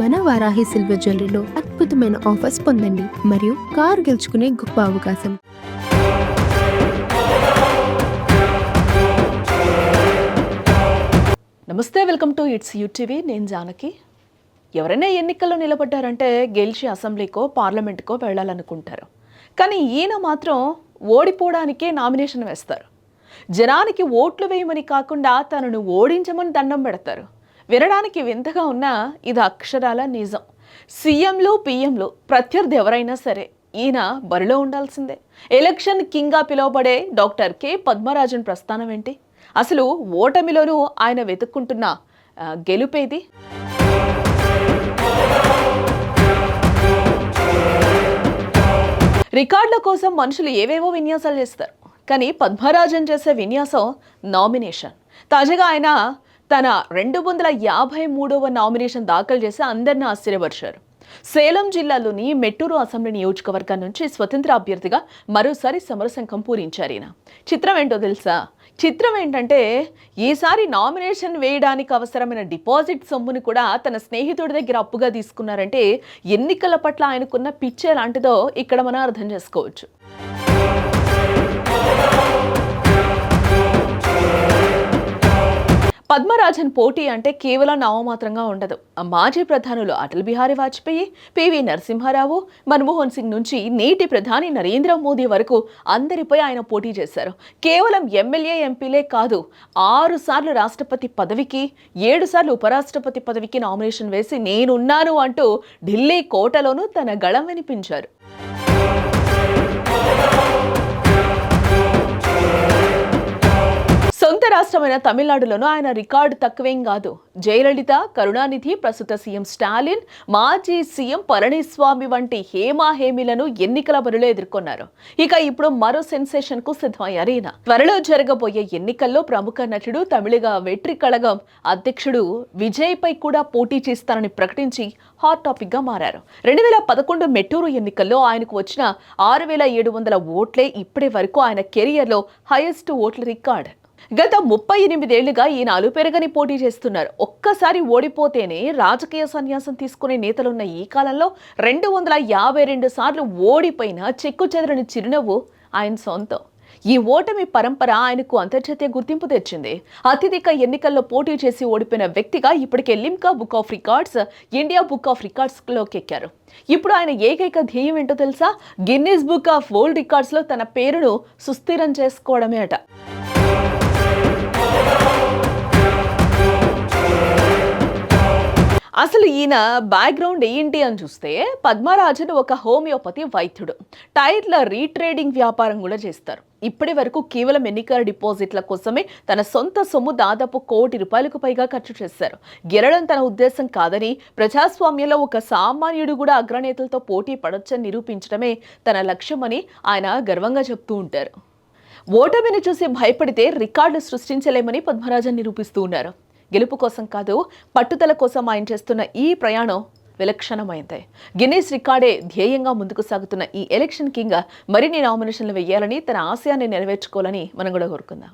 మన వారాహి సిల్వర్ జ్యువెలరీలో అద్భుతమైన ఆఫర్స్ పొందండి మరియు కారు గెలుచుకునే గొప్ప అవకాశం. నమస్తే, వెల్కమ్ టు ఇట్స్ యూటీవీ. నేను జానకి. ఎవరైనా ఎన్నికల్లో నిలబడ్డారంటే గెలిచి అసెంబ్లీకో పార్లమెంట్కో వెళ్ళాలనుకుంటారు. కానీ ఈయన మాత్రం ఓడిపోవడానికే నామినేషన్ వేస్తారు. జనానికి ఓట్లు వేయమని కాకుండా తనను ఓడించమని దండం పెడతారు. వినడానికి వింతగా ఉన్నా ఇది అక్షరాల నిజం. సీఎంలు పిఎంలు ప్రత్యర్థి ఎవరైనా సరే ఈయన బరిలో ఉండాల్సిందే. ఎలక్షన్ కింగ్గా పిలువబడే డాక్టర్ కె పద్మరాజన్ ప్రస్థానం ఏంటి? అసలు ఓటమిలోనూ ఆయన వెతుక్కుంటున్న గెలుపేది? రికార్డుల కోసం మనుషులు ఏవేవో విన్యాసాలు చేస్తారు. కానీ పద్మరాజన్ చేసే విన్యాసం నామినేషన్. తాజాగా ఆయన తన 253వ నామినేషన్ దాఖలు చేసి అందరినీ ఆశ్చర్యపరిచారు. సేలం జిల్లాలోని మెట్టూరు అసెంబ్లీ నియోజకవర్గం నుంచి స్వతంత్ర అభ్యర్థిగా మరోసారి సమరశంఖం పూరించారు ఈయన. చిత్రం ఏంటో తెలుసా? చిత్రం ఏంటంటే ఈసారి నామినేషన్ వేయడానికి అవసరమైన డిపాజిట్ సొమ్ముని కూడా తన స్నేహితుడి దగ్గర అప్పుగా తీసుకున్నారంటే ఎన్నికల పట్ల ఆయనకున్న పిచ్చి ఎలాంటిదో ఇక్కడ మనం అర్థం చేసుకోవచ్చు. పద్మరాజన్ పోటీ అంటే కేవలం నామమాత్రంగా ఉండదు. మాజీ ప్రధానులు అటల్ బిహారీ వాజ్పేయి, పివి నరసింహారావు, మన్మోహన్ సింగ్ నుంచి నేటి ప్రధాని నరేంద్ర మోదీ వరకు అందరిపై ఆయన పోటీ చేశారు. కేవలం ఎమ్మెల్యే ఎంపీలే కాదు, 6 సార్లు రాష్ట్రపతి పదవికి, 7 సార్లు ఉపరాష్ట్రపతి పదవికి నామినేషన్ వేసి నేనున్నాను అంటూ ఢిల్లీ కోటలోనూ తన గళం వినిపించారు. సొంత రాష్ట్రమైన తమిళనాడులోనూ ఆయన రికార్డు తక్కువేం కాదు. జయలలిత, కరుణానిధి, ప్రస్తుత సీఎం స్టాలిన్, మాజీ సీఎం పళనిస్వామి వంటి హేమాహేమిలను ఎన్నికల బరిలో ఎదుర్కొన్నారు. ఇక ఇప్పుడు మరో సెన్సేషన్ కు సిద్ధమయ్యారు ఈయన. త్వరలో జరగబోయే ఎన్నికల్లో ప్రముఖ నటుడు, తమిళిగ వెట్రి కళగం అధ్యక్షుడు విజయ్ పై కూడా పోటీ చేస్తారని ప్రకటించి హాట్ టాపిక్ గా మారారు. 2011 మెట్టూరు ఎన్నికల్లో ఆయనకు వచ్చిన 6700 ఓట్లే ఇప్పటి వరకు ఆయన కెరియర్ లో హైయెస్ట్ ఓట్ల రికార్డ్. గత 38 ఏళ్లుగా ఈయన అలుపెరగని పోటీ చేస్తున్నారు. ఒక్కసారి ఓడిపోతేనే రాజకీయ సన్యాసం తీసుకునే నేతలున్న ఈ కాలంలో 252 సార్లు ఓడిపోయిన చెక్కు చెదరని చిరునవ్వు ఆయన సొంతం. ఈ ఓటమి పరంపర ఆయనకు అంతర్జాతీయ గుర్తింపు తెచ్చింది. అత్యధిక ఎన్నికల్లో పోటీ చేసి ఓడిపోయిన వ్యక్తిగా ఇప్పటికే Limca book of records, India book of records లోకి ఎక్కారు. ఇప్పుడు ఆయన ఏకైక ధ్యేయం ఏంటో తెలుసా? Guinness book of world records లో తన పేరును సుస్థిరం చేసుకోవడమే అట. అసలు ఈయన బ్యాక్గ్రౌండ్ ఏంటి అని చూస్తే, పద్మరాజన్ ఒక హోమియోపతి వైద్యుడు. టైర్ల రీట్రేడింగ్ వ్యాపారం కూడా చేస్తారు. ఇప్పటి వరకు కేవలం ఎన్నికల డిపాజిట్ల కోసమే తన సొంత సొమ్ము దాదాపు ₹1,00,00,000 పైగా ఖర్చు చేశారు. గెలవడం తన ఉద్దేశం కాదని, ప్రజాస్వామ్యంలో ఒక సామాన్యుడు కూడా అగ్రనేతలతో పోటీ పడొచ్చని నిరూపించడమే తన లక్ష్యమని ఆయన గర్వంగా చెప్తూ ఉంటారు. ఓటమిని చూసి భయపడితే రికార్డు సృష్టించలేమని పద్మరాజన్ నిరూపిస్తూ ఉన్నారు. గెలుపు కోసం కాదు, పట్టుదల కోసం ఆయన చేస్తున్న ఈ ప్రయాణం విలక్షణమైంది. గిన్నీస్ రికార్డే ధ్యేయంగా ముందుకు సాగుతున్న ఈ ఎలక్షన్ కింగ్ మరిన్ని నామినేషన్లు వేయాలని, తన ఆశయాన్ని నెరవేర్చుకోవాలని మనం కూడా కోరుకుందాం.